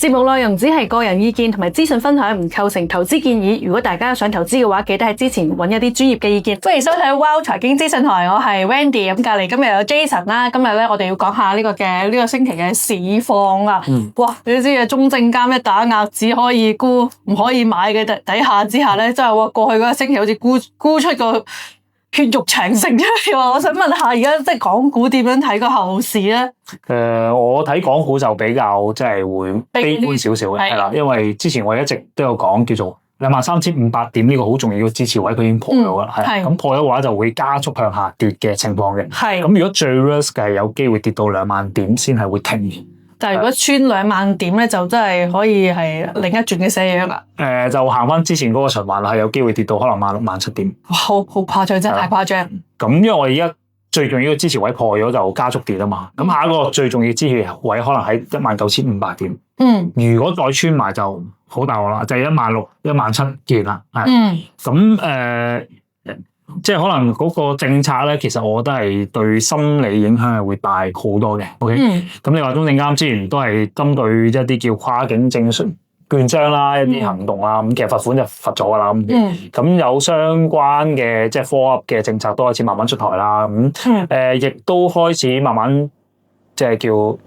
節目內容只係個人意見同埋資訊分享，唔構成投資建議。如果大家想投資嘅話，記得喺之前揾一啲專業嘅意見。歡迎收睇 Wow 財經資訊台，我係 Wendy， 咁隔籬今日有 Jason 啦。今日咧我哋要講下呢個星期嘅市況啊。哇，你知嘅中證監一打壓只可以沽唔可以買嘅底下之下咧，真係過去嗰個星期好似沽出個血肉長城出嚟喎。我想問下，而家即係港股點樣睇個後市咧？我睇港股就比較即係會悲觀少少嘅，係啦，因為之前我一直都有講叫做23,500點呢個好重要嘅支持位，佢已經破咗啦，係咁破咗嘅話就會加速向下跌嘅情況嘅，係咁如果最 worst 嘅係有機會跌到20,000點先係會停。但係如果穿20,000點咧，就真係可以係另一轉嘅寫嘢啦。就行翻之前嗰個循環啦，係有機會跌到可能16,000、17,000點。哇，好誇張，真係太誇張。咁因為我而家最重要嘅支持位破咗就加速跌啊嘛。咁下一個最重要嘅支持位可能喺19,500點。如果再穿埋就好大鑊啦，就係16,000、17,000見啦。咁即係可能嗰個政策咧，其實我覺得係對心理影響係會大好多嘅。OK，咁你話中證監之前都係針對一啲叫跨境證券券商啦，一啲行動啦，咁其實罰款就罰咗噶啦。咁有相關嘅即係 follow up 嘅政策都開始慢慢出台啦。亦都開始慢慢即係叫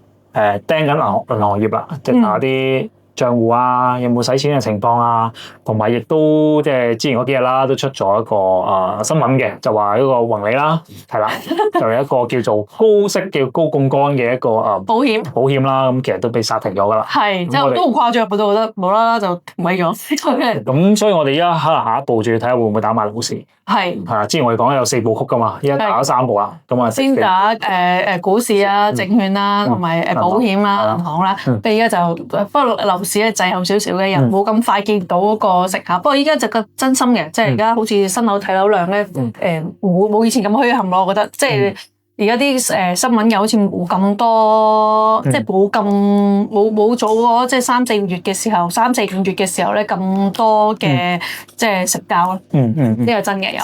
盯緊銀行業啦，即係打啲賬戶啊，有冇使錢嘅情況啊，同埋亦都即係之前嗰幾日啦，都出咗一個新聞嘅，就話一個宏利啦，係啦，就係一個叫做高息嘅高槓桿嘅一個保險啦，咁其實都被殺停咗噶啦。係，即係都好誇張，我都覺得無啦啦就毀咗。咁所以我哋而家可能下一步就要睇下會唔會打埋樓市。係啊，之前我哋講有4部曲噶嘛，而家打咗3部啦。咁啊，先打股市啊、證券啦，同埋保險啦、銀行啦。而家就不過樓市咧滯後少少嘅，又冇咁快見到嗰個成效。不過依家就個真心嘅，即係而家好似新樓睇樓量咧，冇以前咁虛撼咯。我覺得即係而家啲新聞又好似冇咁多，即係冇早嗰即係3、4月嘅時候，3、4、5月嘅時候咧咁多嘅即係成交咯。呢個真嘅有。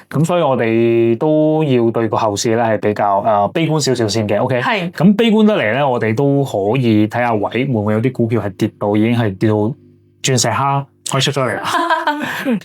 咁所以我哋都要對個後市咧係比較悲觀少少先嘅。OK，係。咁悲觀得嚟咧，我哋都可以睇下位會唔會有啲股票係跌到已經係跌到鑽石蝦可以出咗嚟啦。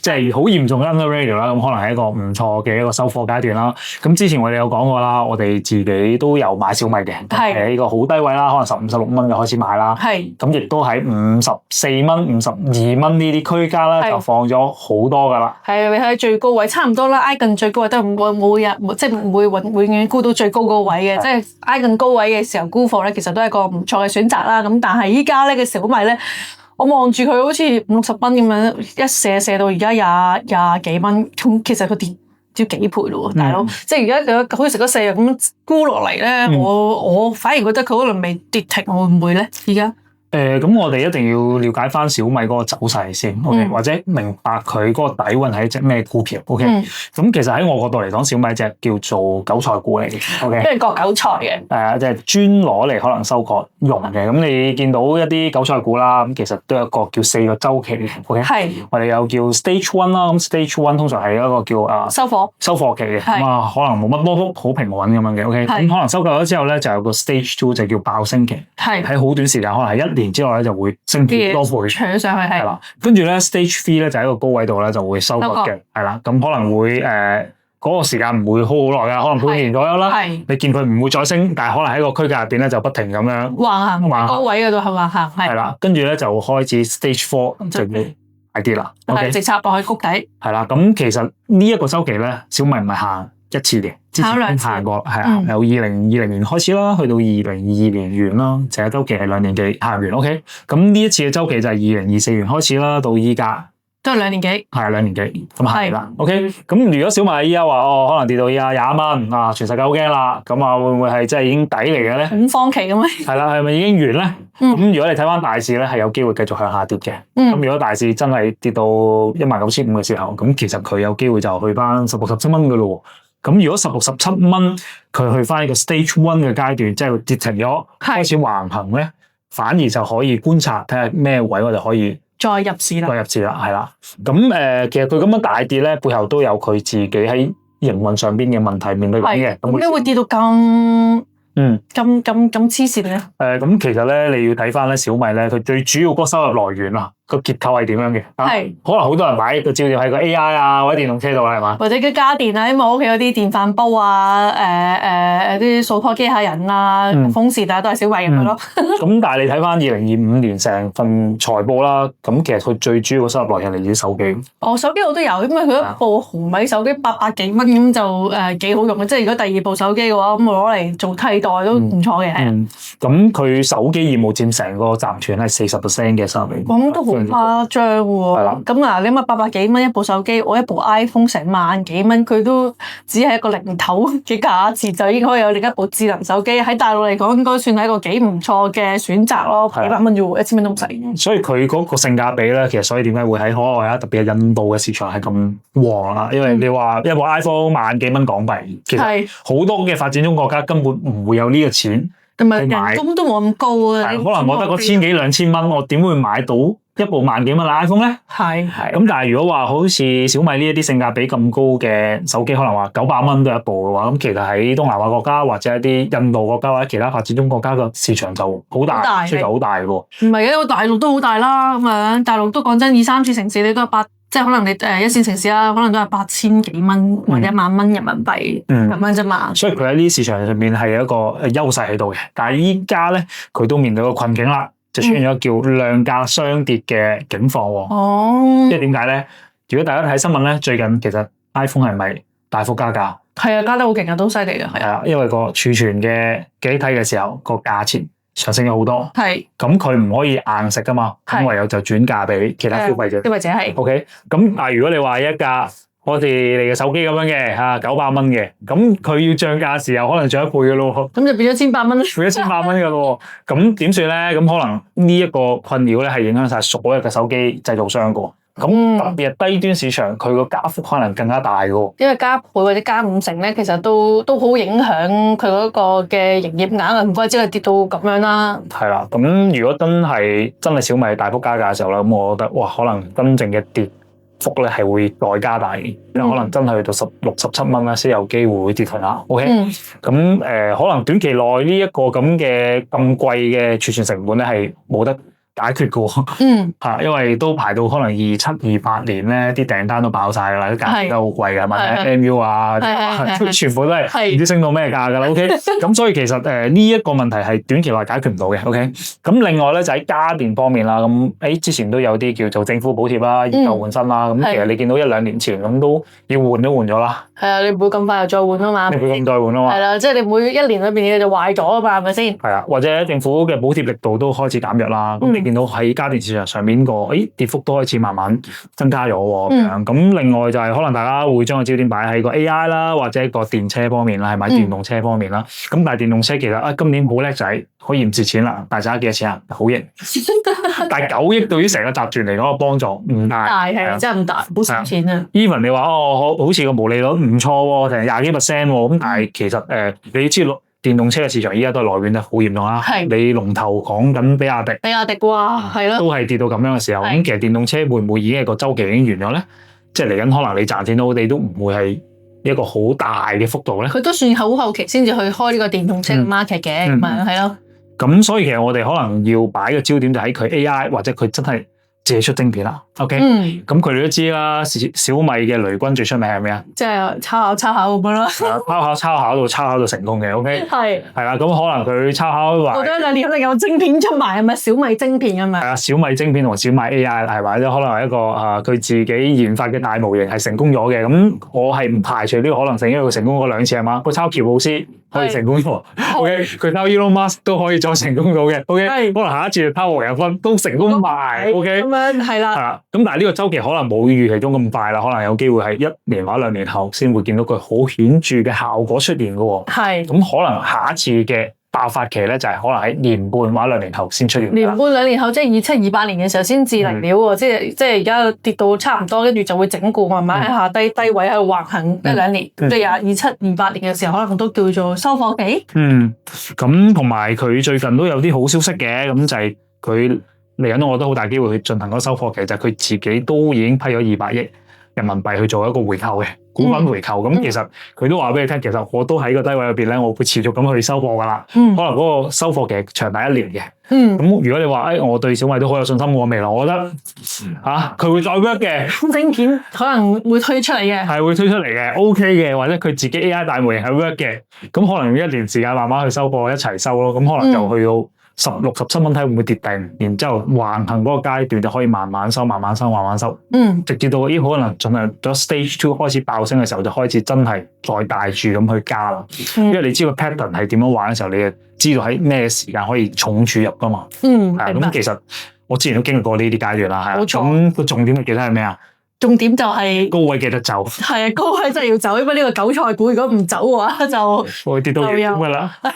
即係好嚴重嘅 undervalue 啦，咁可能係一個唔錯嘅一個收貨階段啦。咁之前我哋有講過啦，我哋自己都有買小米嘅，係呢個好低位啦，可能15、16蚊就開始買啦。係咁亦都喺54蚊、52蚊呢啲區間咧就放咗好多噶啦。係你睇最高位差唔多啦，挨近最高位都冇日，即係唔會永遠沽到最高嗰個位嘅。即係挨近高位嘅時候沽貨咧，其實都係個唔錯嘅選擇啦。咁但係依家咧嘅小米咧。我望住佢好似50、60蚊咁樣，一射到而家廿幾蚊，咁其實佢跌咗幾倍咯，大佬。即係而家佢好似食咗4日咁沽落嚟咧，我反而覺得佢可能未跌停，會唔會咧？而家？咁我哋一定要了解翻小米嗰個走勢先 ，OK，或者明白佢嗰個底蘊係一隻咩股票 ，OK。咁其實喺我角度嚟講，小米一隻叫做韭菜股嚟嘅 ，OK。因為割韭菜嘅。即係專攞嚟可能收割用嘅。咁你見到一啲韭菜股啦，咁其實都有一個叫4個週期嘅 ，OK。係。我哋有叫 Stage One 啦，咁 Stage One 通常係一個叫收貨期嘅，咁可能冇乜波幅，好平穩咁樣嘅 ，OK。咁可能收購咗之後咧，就有個 Stage Two 就叫爆升期，係喺好短時間，可能係1年之內咧就會升多倍，搶上去係啦。跟住咧 Stage Three 咧就喺個高位度咧就會收割嘅，係啦。咁可能會嗰個時間唔會好耐㗎，可能半年左右啦。係你見佢唔會再升，但係可能喺個區間入邊咧就不停咁樣橫行高位嗰度係橫行係啦。跟住咧就開始 Stage Four 就要大啲啦。係直插落去谷底。係啦，咁其實呢一個週期咧，小米唔係行一次嘅，之前行過係啊，由2020年開始啦，去到2022年完啦，成個週期係2年幾行完 ，OK。咁呢一次嘅週期就係2024年開始啦，到依家都係2年幾，係啊，2年幾咁係啦 ，OK。咁如果小米依家話可能跌到依家21蚊啊，全世界好驚啦，咁會唔會係真係已經底嚟嘅咧？恐慌期咁咩？係啦，係咪已經完咧？咁如果你睇翻大市咧，係有機會繼續向下跌嘅。咁如果大市真係跌到19,500嘅時候，咁其實佢有機會就去翻16、17蚊嘅咯。咁如果16、17蚊佢去翻一個 Stage One 嘅階段，即係跌停咗，開始橫行咧，反而就可以觀察睇下咩位我哋可以再入市啦，係啦。咁其實佢咁樣大跌咧，背後都有佢自己喺營運上邊嘅問題面對緊嘅。咁點會跌到咁咁黐線咧？咁其實咧你要睇翻咧小米咧，佢最主要嗰個收入來源啊，個結構係點樣嘅？係可能好多人買個焦點喺個 AI 啊或者電動車度啦，係嘛？或者啲家電啊，因為我屋企有啲電飯煲啊，啲掃拖機械人啊，風扇啊，都係小米咁樣咯。咁但係你睇翻2025年成份財報啦，咁其實佢最主要嘅收入來源嚟自手機。手機我都有，因為佢一部紅米手機800幾蚊咁就幾好用嘅，即係如果第二部手機嘅話，咁我攞嚟做替代都唔錯嘅。咁佢手機業務佔成個集團係40% 嘅收入。咁都好誇張喎。係啦。咁啊，你諗下800幾蚊一部手機，我一部 iPhone 成萬幾蚊，佢都只係一個零頭嘅價錢，就已經可以有另一部智能手機。喺大陸嚟講，應該算係一個幾唔錯嘅選擇咯。幾百蚊啫喎，1000蚊都唔使。所以佢嗰個性價比咧，其實所以點解會喺海外啊，特別係印度嘅市場係咁旺啦？因為你話一部 iPhone 萬幾蚊港幣，其實好多嘅發展中國家根本唔會有呢個錢。同埋人工都冇咁高啊！可能我得個千幾2000蚊，我點會買到一部萬幾蚊嘅 iPhone 咧？係。咁但係如果話好似小米呢一啲性價比咁高嘅手機，可能話900蚊都一部嘅話，咁其實喺東南亞國家或者一啲印度國家或者其他發展中國家嘅市場就好大，需求好大喎。唔係嘅，大陸都好大啦。咁樣大陸都講真，2、3線城市你都係即係可能你一線城市啦，可能都係8000幾蚊或者1萬蚊人民幣咁樣啫嘛。所以佢喺呢啲市場上面係有一個優勢喺度嘅。但係依家咧，佢都面對個困境啦，就出現咗叫量價雙跌嘅境況喎。哦，即係點解咧？如果大家睇新聞咧，最近其實 iPhone 係咪大幅加價？係啊，加得好勁啊，都犀利嘅。係啊，因為個儲存嘅記憶體嘅時候個價錢上升咗好多，係咁佢唔可以硬食噶嘛，咁唯有就轉嫁俾其他消費者。消費者係 OK，咁但係如果你話一架我哋嚟嘅手機咁樣嘅嚇900蚊嘅，咁佢要漲價嘅時候可能漲1倍嘅咯，咁就變咗1800蚊，變咗1800蚊嘅咯。咁點算咧？咁可能呢一個困擾咧係影響晒所有嘅手機製造商嘅。咁特別係低端市場，佢個加幅可能更加大嘅。因為加倍或者加50%咧，其實都好影響佢嗰個嘅營業額啊！唔怪之佢跌到咁樣啦。係啦，咁如果真係小米大幅加價嘅時候咧，咁我覺得哇，可能真正嘅跌幅咧係會再加大嘅，因為可能真係去到16、17蚊啦，先有機會會跌停啦。OK，咁可能短期內呢一個咁嘅咁貴嘅儲存成本咧係冇得解決嘅，因為都排到可能27、28年咧，啲訂單都爆晒噶啦，啲價都好貴噶，或者 MU 啊，全部都係唔知升到咩價噶啦。OK，咁所以其實呢一個問題係短期內解決唔到嘅。OK，咁另外咧就喺家電方面啦，咁之前都有啲叫做政府補貼啦，以舊換新啦，咁其實你見到1-2年前咁都要換都換咗啦。係啊，你唔會咁快又再換啊嘛，你唔會咁再換啊嘛。係啦，即係你每1年裏邊你就壞咗啊嘛，係咪先？係啊，或者政府嘅補貼力度都開始減弱啦。見到喺家電市場上面跌幅都開始慢慢增加咗喎。咁另外就係可能大家會將個焦點擺喺個 AI 啦，或者個電車方面啦，係咪電動車方面啦？咁但係電動車其實今年好叻仔，可以唔蝕錢啦。大家幾多錢啊？好型！但係9億對於成個集團嚟講個幫助唔大，係真係唔大，好蝕錢啊！Even 你話好似個毛利率唔錯喎，成20幾%喎，咁但係其實你知道電動車嘅市場依家都係內卷得好嚴重啦。你龍頭講緊比亞迪哇，係咯，都係跌到咁樣嘅時候，咁其實電動車會唔會已經係個週期已經完咗咧？即係嚟緊可能你賺錢都唔會係一個好大嘅幅度咧。佢都算好後期先至去開呢個電動車嘅 market 嘅，咁啊係咯。咁所以其實我哋可能要擺個焦點就喺佢 AI 或者佢真係借出晶片啦。OK，咁佢哋都知啦，小米嘅雷軍最出名係咩啊？即係抄考咁樣咯。抄考到成功嘅。OK，係啦，咁可能佢抄考話，過咗2年可能有晶片出埋，係咪小米晶片啊嘛？係啊，小米晶片同小米 AI 係咪？即可能係一個佢自己研發嘅大模型係成功咗嘅。咁我係唔排除呢個可能性，因為佢成功過2次係嘛？佢抄喬布斯可以成功咗。OK，佢抄 Elon Musk 都可以再成功到嘅。OK，可能下一次就抄黃仁勳都成功埋。OK，咁樣係啦。咁但係呢個週期可能冇預期中咁快啦，可能有機會係1年或者2年後先會見到佢好顯著嘅效果出現嘅喎。係。咁可能下一次嘅爆發期咧，就係可能喺年半或者2年後先出現。年半2年後，即係27、28年嘅時候先至嚟料喎，即係而家跌到差唔多，跟住就會整固，慢慢喺下低位喺度橫行1-2年。即係27、28年嘅時候，可能都叫做收貨期。咁同埋佢最近都有啲好消息嘅，咁就係佢嚟緊，我覺得好大機會去進行嗰個收貨期，就係佢自己都已經批咗200億人民幣去做一個回購嘅股份回購。咁其實佢都話俾你聽，其實我都喺個低位入邊咧，我會持續咁去收貨噶啦。可能嗰個收貨期長達1年嘅。咁如果你話我對小米都好有信心，我未來我覺得佢會再 work 嘅。晶片可能會推出嚟嘅，係會推出嚟嘅 ，OK 嘅，或者佢自己 AI 大模型係 work 嘅。咁可能用1年時間慢慢去收貨，一齊收咯。咁可能就去到16、17蚊睇會唔會跌定，然之後橫行嗰個階段就可以慢慢收，慢慢收，慢慢收。直至到可能進入咗 Stage 2開始爆升嘅時候，就開始真係再大住咁去加啦。因為你知個 pattern 係點樣玩嘅時候，你就知道喺咩時間可以重注入噶嘛。咁其實我之前都經歷過呢啲階段啦。係咁個重點你記得係咩啊？重點就係高位記得走，係啊，高位真係要走，因為呢個韭菜股如果唔走嘅話就會跌到咁噶啦。係啊，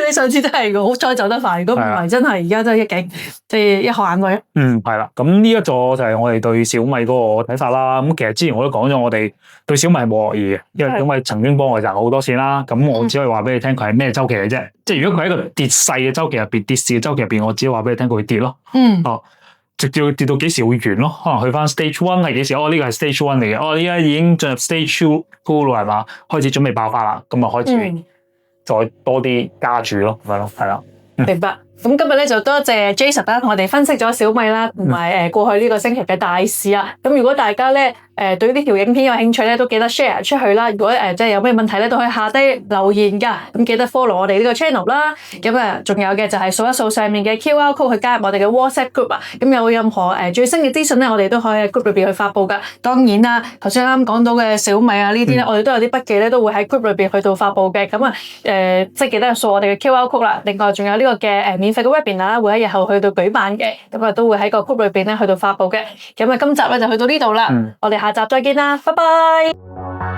你上次真係好彩走得快，如果唔係真係而家真係一頸即係一河眼淚。係啦，咁呢一座就係我哋對小米嗰個睇法啦。咁其實之前我都講咗，我哋對小米係冇惡意嘅，因為小米曾經幫我賺好多錢啦。咁我只可以話俾你聽，佢係咩周期嘅啫。即係如果佢喺一個跌勢嘅周期入邊，跌市嘅周期入邊，我只可以話俾你聽，佢會跌咯。直至跌到幾時會完咯？可能去翻 Stage 1係幾時？呢個係 Stage 1嚟嘅。依家已經進入 Stage 2啦，係嘛？開始準備爆發啦，咁啊開始再多啲加注咯，係啦。明白。咁今日咧就多謝 Jason 啦，同我哋分析咗小米啦，同埋過去呢個星期嘅大市啊。咁如果大家咧對呢條影片有興趣咧，都記得 share 出去啦。如果即係有咩問題咧，都可以下低留言噶。咁記得 follow 我哋呢個 channel 啦。咁仲有嘅就係掃一掃上面嘅 QR code 去加入我哋嘅 WhatsApp group 啊。咁有任何最新嘅資訊咧，我哋都可以喺 group 裏邊去發布噶。當然啦，頭先啱講到嘅小米啊呢啲咧，我哋都有啲筆記咧，都會喺 group 裏邊去到發布嘅。咁即係記得掃我哋嘅 QR code 啦。另外仲有呢個嘅免費嘅 webinar 會喺日後去到舉辦嘅，咁都會喺個 group 裏邊咧去到發布嘅。咁今集咧就去到呢度啦，我哋下集再見啦，拜拜。